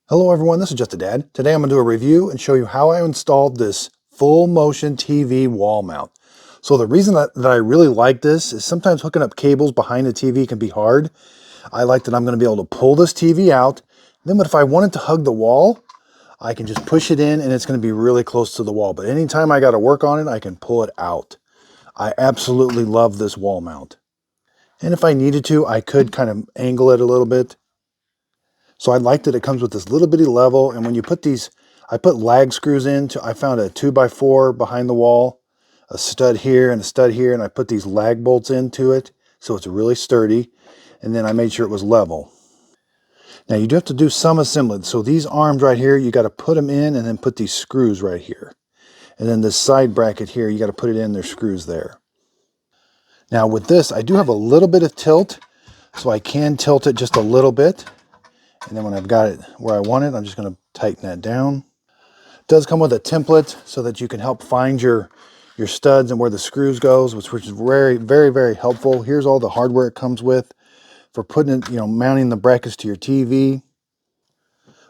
Hello everyone, this is Just a Dad. Today I'm going to do a review and show you how I installed this full motion TV wall mount. So the reason that I really like this is sometimes hooking up cables behind the TV can be hard. I like that I'm going to be able to pull this TV out. Then if I wanted to hug the wall, I can just push it in and it's going to be really close to the wall. But anytime I got to work on it, I can pull it out. I absolutely love this wall mount. And if I needed to, I could kind of angle it a little bit. So I like that it comes with this little bitty level, and when you put these, I put lag screws in. I found a 2x4 behind the wall, a stud here and a stud here, and I put these lag bolts into it, so it's really sturdy, and then I made sure it was level. Now you do have to do some assembly. So these arms right here, you got to put them in and then put these screws right here. And then this side bracket here, you got to put it in, there's screws there. Now with this, I do have a little bit of tilt, so I can tilt it just a little bit. And then when I've got it where I want it, I'm just going to tighten that down. It does come with a template so that you can help find your studs and where the screws goes, which is very, very, very helpful. Here's all the hardware it comes with for putting it, mounting the brackets to your TV.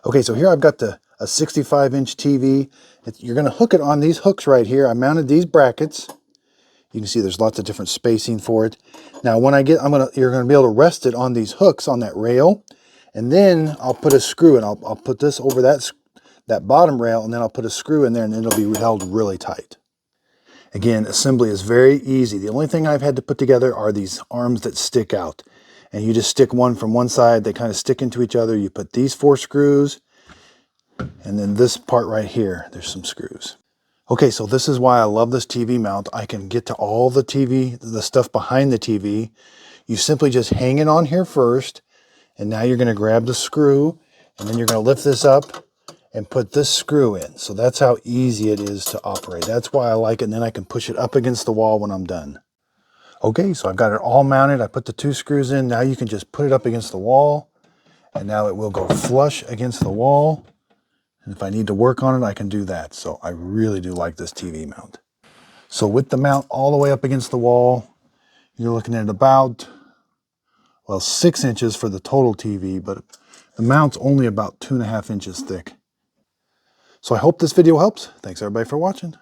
Okay, so here I've got a 65-inch TV. You're going to hook it on these hooks right here. I mounted these brackets. You can see there's lots of different spacing for it. Now when you're going to be able to rest it on these hooks on that rail. And then I'll put a screw in. I'll put this over that bottom rail, and then I'll put a screw in there, and it'll be held really tight. Again, assembly is very easy. The only thing I've had to put together are these arms that stick out. And you just stick one from one side. They kind of stick into each other. You put these 4 screws, and then this part right here, there's some screws. Okay, so this is why I love this TV mount. I can get to all the stuff behind the TV. You simply just hang it on here first. And now you're going to grab the screw, and then you're going to lift this up and put this screw in. So that's how easy it is to operate. That's why I like it, and then I can push it up against the wall when I'm done. Okay, so I've got it all mounted. I put the 2 screws in. Now you can just put it up against the wall, and now it will go flush against the wall. And if I need to work on it, I can do that. So I really do like this TV mount. So with the mount all the way up against the wall, you're looking at about, well, 6 inches for the total TV, but the mount's only about 2.5 inches thick. So I hope this video helps. Thanks everybody for watching.